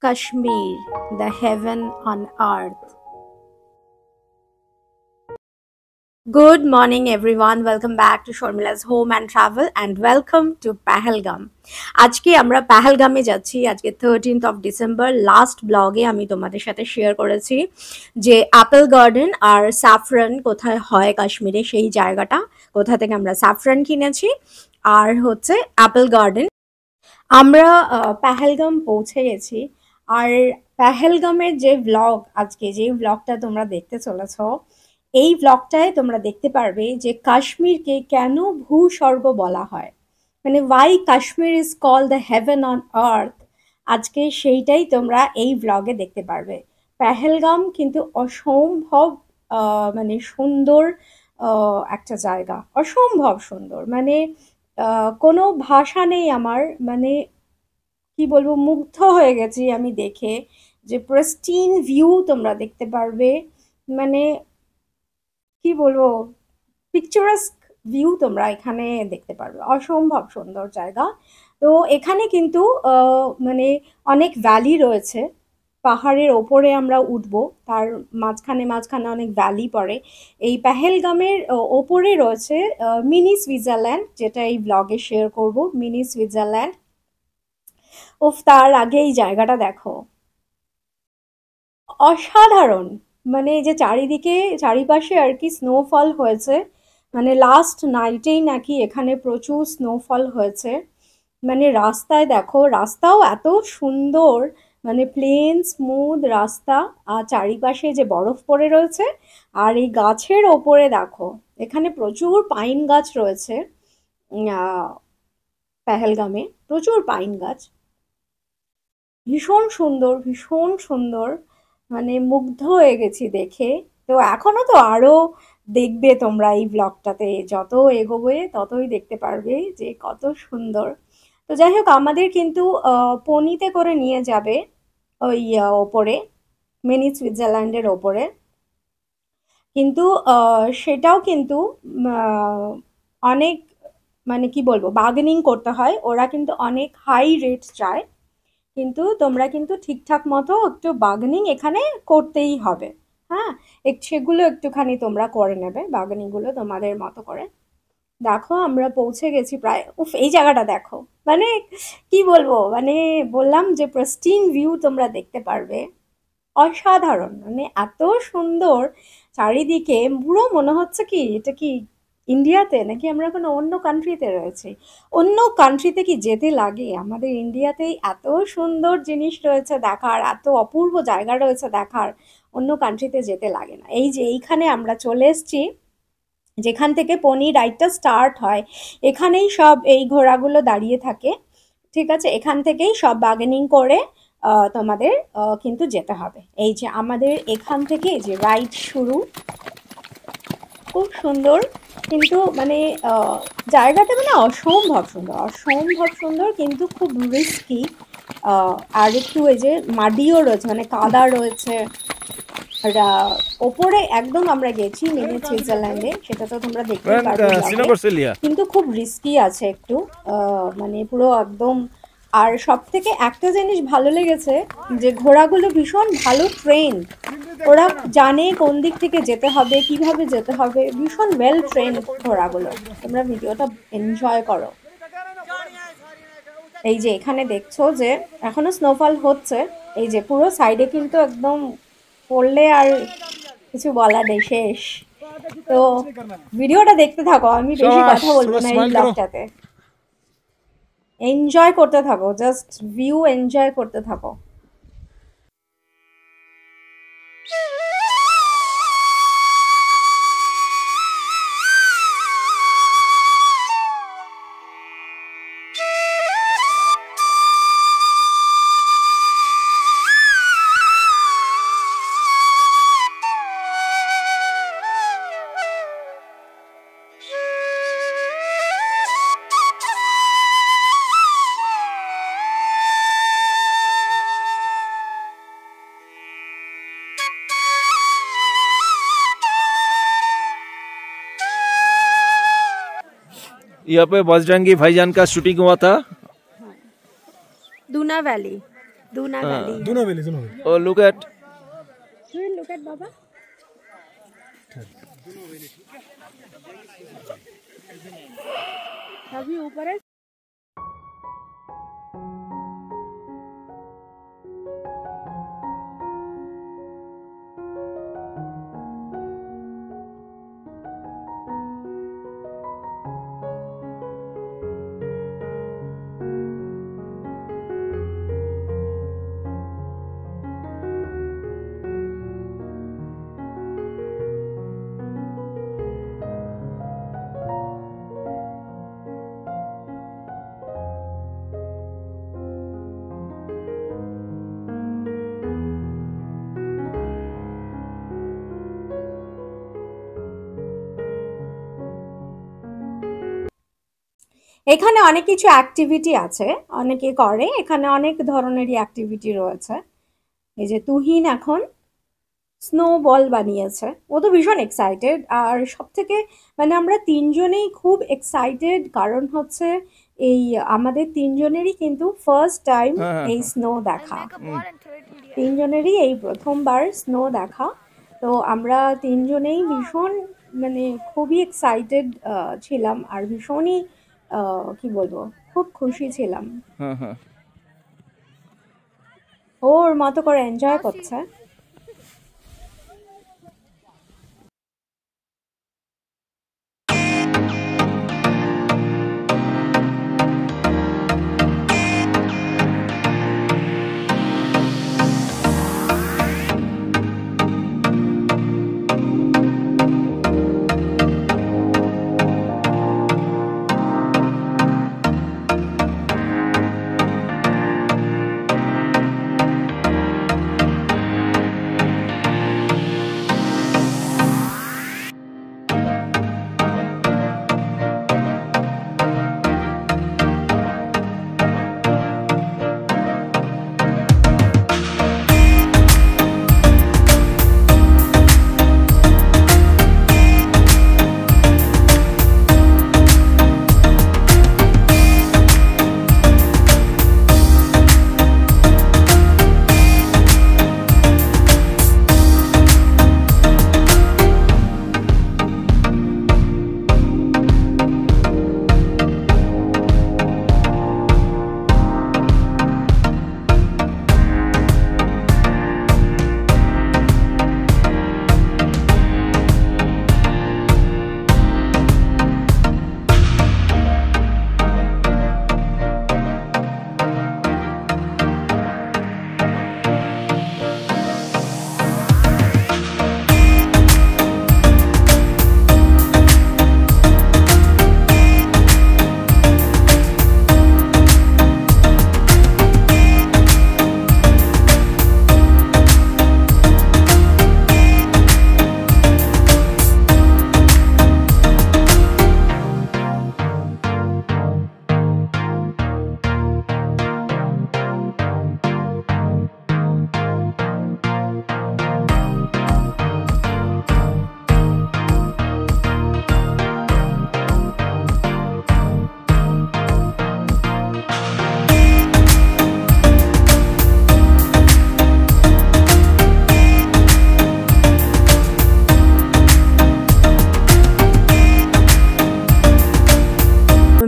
Kashmir, the heaven on earth. Good morning, everyone. Welcome back to Sharmila's Home and Travel, and welcome to Pahalgam. আজকে আমরা পাহালগামে যাচ্ছি। আজকে 13th of December last ব্লগে আমি তোমাদের সাথে শেয়ার করেছি যে অ্যাপল গার্ডেন আর স্যাফরান কোথায় হয় কাশ্মীরে, সেই জায়গাটা কোথা থেকে আমরা স্যাফরান কিনেছি, আর হচ্ছে অ্যাপল গার্ডেন। আমরা পাহেলগাম পৌঁছে গেছি। আর পাহেলগামের যে ব্লগ, আজকে যে ব্লগটা তোমরা দেখতে চলেছ, এই ব্লগটায় তোমরা দেখতে পারবে যে কাশ্মীরকে কেন ভূস্বর্গ বলা হয়, মানে why Kashmir is call the heaven on earth. আজকে সেইটাই তোমরা এই ব্লগে দেখতে পারবে। পেহেলগাম কিন্তু অসম্ভব মানে সুন্দর একটা জায়গা, অসম্ভব সুন্দর, মানে কোনো ভাষা নেই আমার, মানে কি বলবো, মুগ্ধ হয়ে গেছি আমি দেখে, যে প্রেস্টিন ভিউ তোমরা দেখতে পারবে, মানে কি বলবো, পিকচারাস্ক ভিউ তোমরা এখানে দেখতে পারবে, অসম্ভব সুন্দর জায়গা। তো এখানে কিন্তু মানে অনেক ভ্যালি রয়েছে, পাহাড়ের ওপরে আমরা উঠবো, তার মাঝখানে মাঝখানে অনেক ভ্যালি পড়ে। এই পেহেলগামের ওপরে রয়েছে মিনি সুইজারল্যান্ড, যেটা এই ব্লগে শেয়ার করব, মিনি সুইজারল্যান্ড। উফ, তার আগে এই জায়গাটা দেখো, অসাধারণ। মানে এই যে চারিদিকে চারিপাশে আর কি স্নোফল হয়েছে, মানে লাস্ট নাইটেই নাকি এখানে প্রচুর স্নোফল হয়েছে। মানে রাস্তায় দেখো, রাস্তাও এত সুন্দর, মানে প্লেন স্মুথ রাস্তা, আর চারিপাশে যে বরফ পড়ে রয়েছে। আর এই গাছের ওপরে দেখো, এখানে প্রচুর পাইন গাছ রয়েছে। পেহেলগামে প্রচুর পাইন গাছ, ভীষণ সুন্দর, ভীষণ সুন্দর, মানে মুগ্ধ হয়ে গেছি দেখে। তো এখনো তো আরো দেখবে তোমরা এই ব্লগটাতে, যত এগোবে ততই দেখতে পারবে যে কত সুন্দর। তো যাই হোক, আমাদের কিন্তু পনিতে করে নিয়ে যাবে ওই ওপরে, মিনি সুইজারল্যান্ডের ওপরে। কিন্তু সেটাও কিন্তু অনেক, মানে কি বলবো, বার্গেনিং করতে হয়, ওরা কিন্তু অনেক হাই রেট চায়। কিন্তু তোমরা কিন্তু ঠিকঠাক মতো একটু বার্গেনিং এখানে করতেই হবে। হ্যাঁ, সেগুলো একটুখানি তোমরা করে নেবে, বার্গেনিংগুলো তোমাদের মতো করে। দেখো আমরা পৌঁছে গেছি প্রায়। উফ, এই জায়গাটা দেখো, মানে কি বলবো, মানে বললাম যে প্রেস্টিন ভিউ তোমরা দেখতে পারবে, অসাধারণ, মানে এত সুন্দর চারিদিকে। পুরো মনে হচ্ছে কি এটা কি ইন্ডিয়াতে, নাকি আমরা কোনো অন্য কান্ট্রিতে রয়েছি। অন্য কান্ট্রিতে কি যেতে লাগে, আমাদের ইন্ডিয়াতেই এত সুন্দর জিনিস রয়েছে দেখার, এত অপূর্ব জায়গা রয়েছে দেখার, অন্য কান্ট্রিতে যেতে লাগে না। এই যে এইখানে আমরা চলে এসেছি, যেখান থেকে পনি রাইডটা স্টার্ট হয়, এখানেই সব এই ঘোড়াগুলো দাঁড়িয়ে থাকে। ঠিক আছে, এখান থেকেই সব বার্গেনিং করে তোমাদের কিন্তু যেতে হবে। এই যে আমাদের এখান থেকে যে রাইড শুরু, খুব সুন্দর। কিন্তু মানে জায়গাটা মানে অসম্ভব সুন্দর, অসম্ভব সুন্দর, কিন্তু খুব রিস্কি। আর একটু এই যে মাটিও রয়েছে, মানে কাদা রয়েছে। আর ওপরে একদম আমরা গেছি মিনি সুইজারল্যান্ডে, সেটা তো তোমরা দেখতেই পারবে ব্লগে। কিন্তু খুব রিস্কি আছে একটু, মানে পুরো একদম। আর সব থেকে একটা জিনিস ভালো লেগেছে, যে ঘোড়াগুলো ভীষণ ভালো ট্রেন, ওরা জানে কোন দিক থেকে যেতে হবে, কিভাবে যেতে হবে, ভীষণ ওয়েল ট্রেন ঘোড়াগুলো। তোমরা ভিডিওটা এনজয় করো। এই যে এখানে দেখছো যে এখনো স্নোফল হচ্ছে, এই যে পুরো সাইডে কিন্তু একদম পড়লে আর কিছু বলার নেই, শেষ। তো ভিডিওটা দেখতে থাকো, আমি বেশি কথা বলবো না এই ব্লগটাতে, এনজয় করতে থাকো, জাস্ট ভিউ এনজয় করতে থাকো। यहाँ पे बजरंगी भाईजान का शूटिंग हुआ था। दूना valley. Duna Valley. Duna Valley, Duna Valley. Oh, look at. Look at Baba. Have you ऊपर है? এখানে অনেক কিছু অ্যাক্টিভিটি আছে, অনেকে করে, এখানে অনেক ধরনেরই অ্যাক্টিভিটি রয়েছে। এই যে তুহিন এখন স্নো বল বানিয়েছে, ও তো ভীষণ এক্সাইটেড। আর সব থেকে মানে আমরা তিনজনেই খুব এক্সাইটেড, কারণ হচ্ছে এই আমাদের তিনজনেরই কিন্তু ফার্স্ট টাইম এই স্নো দেখা, তিনজনেরই এই প্রথমবার স্নো দেখা। তো আমরা তিনজনেই ভীষণ মানে খুবই এক্সাইটেড ছিলাম, আর ভীষণই কি বলবো, খুব খুশি ছিলাম। ওর মতো করে এনজয় করছে।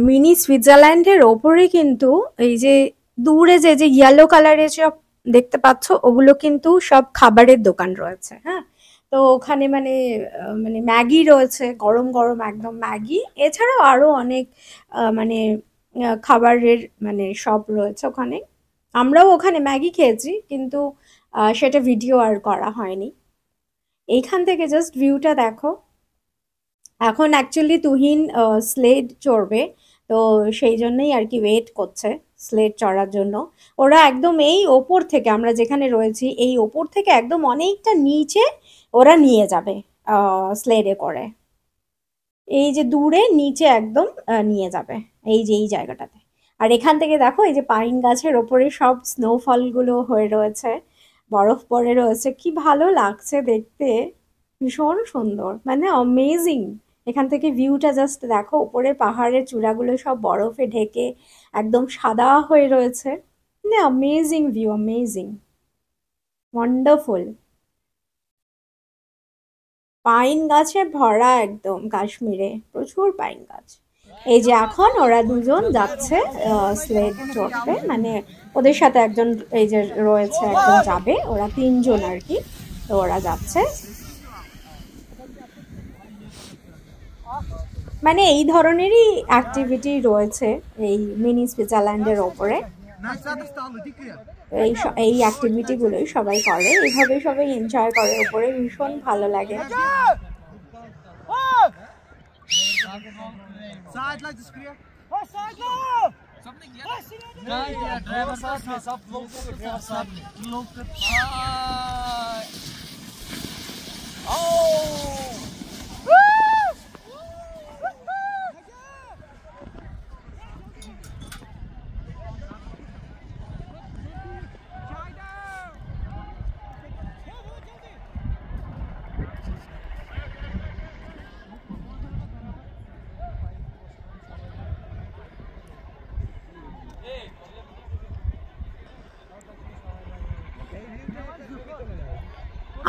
মিনি সুইজারল্যান্ডের ওপরে কিন্তু এই যে দূরে যে যে ইয়েলো কালারের সব দেখতে পাচ্ছ, ওগুলো কিন্তু সব খাবারের দোকান রয়েছে। হ্যাঁ, তো ওখানে মানে মানে ম্যাগি রয়েছে, গরম গরম একদম ম্যাগি, এছাড়াও আরো অনেক মানে খাবারের মানে শপ রয়েছে ওখানে। আমরাও ওখানে ম্যাগি খেয়েছি, কিন্তু সেটা ভিডিও আর করা হয়নি। এইখান থেকে জাস্ট ভিউটা দেখো। এখন অ্যাকচুয়ালি তুহিন স্লেড চড়বে, তো সেই জন্যই আর কি ওয়েট করছে স্লেড চড়ার জন্য। ওরা একদম এই ওপর থেকে, আমরা যেখানে রয়েছি এই ওপর থেকে একদম অনেকটা নিচে ওরা নিয়ে যাবে স্লেডে করে। এই যে দূরে নিচে একদম নিয়ে যাবে, এই যে এই জায়গাটাতে। আর এখান থেকে দেখো এই যে পাইন গাছের ওপরে সব স্নোফলগুলো হয়ে রয়েছে, বরফ পড়ে রয়েছে, কি ভালো লাগছে দেখতে, ভীষণ সুন্দর, মানে অমেজিং। এখান থেকে ভিউটা জাস্ট দেখো, উপরে পাহাড়ের চূড়াগুলো সব বরফে ঢেকে একদম সাদা হয়ে রয়েছে, না, amazing view, amazing, wonderful. Pine গাছে ভরা একদম কাশ্মীরে, প্রচুর পাইন গাছ। এই যে এখন ওরা দুজন যাচ্ছে স্লেড চড়তে, মানে ওদের সাথে একজন এই যে রয়েছে, একজন যাবে, ওরা তিনজন আর কি। তো ওরা যাচ্ছে, মানে এই ধরনেরই অ্যাক্টিভিটি রয়েছে এই মিনি সুইজারল্যান্ডের ওপরে। এই অ্যাক্টিভিটিগুলোই সবাই করে, এইভাবে সবাই এনজয় করে ওপরে, ভীষণ ভালো লাগে।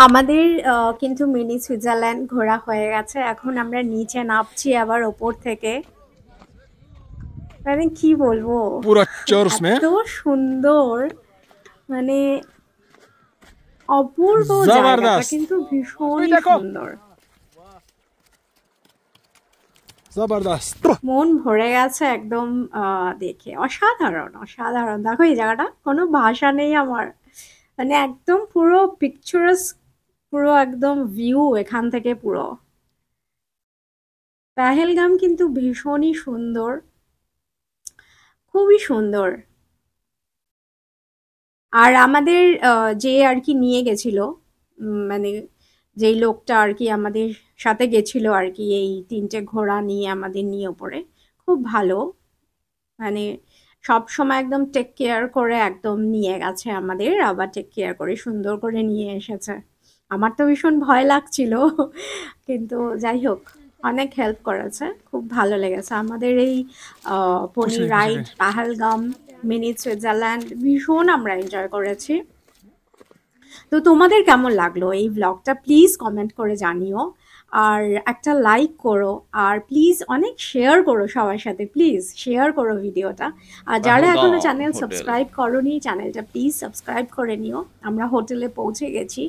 আমাদের কিন্তু মিনি সুইজারল্যান্ড ঘোরা হয়ে গেছে, এখন আমরা নিচে নামছি আবার ওপর থেকে। মানে কি বলবো, এত সুন্দর, মানে অপূর্ব জায়গাটা কিন্তু ভীষণ সুন্দর, মন ভরে গেছে একদম দেখে। অসাধারণ, অসাধারণ। দেখো এই জায়গাটা, কোনো ভাষা নেই আমার, মানে একদম পুরো পিকচারাস, পুরো একদম ভিউ এখান থেকে পুরো। পেহেলগাম কিন্তু ভীষণই সুন্দর, খুবই সুন্দর। আর আমাদের যে আর কি নিয়ে গেছিল, মানে যেই লোকটা আর কি আমাদের সাথে গেছিল আর কি, এই তিনটে ঘোড়া নিয়ে আমাদের নিয়ে ওপরে, খুব ভালো, মানে সব সময় একদম টেক কেয়ার করে একদম নিয়ে গেছে আমাদের, আবার টেক কেয়ার করে সুন্দর করে নিয়ে এসেছে। আমার তো ভীষণ ভয় লাগছিল, কিন্তু যাই হোক অনেক হেল্প করেছে, খুব ভালো লেগেছে আমাদের এই পনি রাইড, পাহালগাম মিনি সুইজারল্যান্ড, ভীষণ আমরা এনজয় করেছি। তো তোমাদের কেমন লাগলো এই ব্লগটা, প্লিজ কমেন্ট করে জানিও, আর একটা লাইক করো, আর প্লিজ অনেক শেয়ার করো সবার সাথে, প্লিজ শেয়ার করো ভিডিওটা। আর যারা এখনো চ্যানেল সাবস্ক্রাইব করোনি, চ্যানেলটা প্লিজ সাবস্ক্রাইব করে নিও। আমরা হোটেলে পৌঁছে গেছি,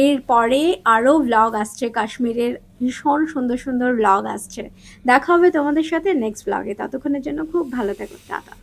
এরপরে আরও ব্লগ আসছে, কাশ্মীরের ভীষণ সুন্দর সুন্দর ব্লগ আসছে। দেখা হবে তোমাদের সাথে নেক্সট ব্লগে, ততক্ষণের জন্য খুব ভালো থেকো, টাটা।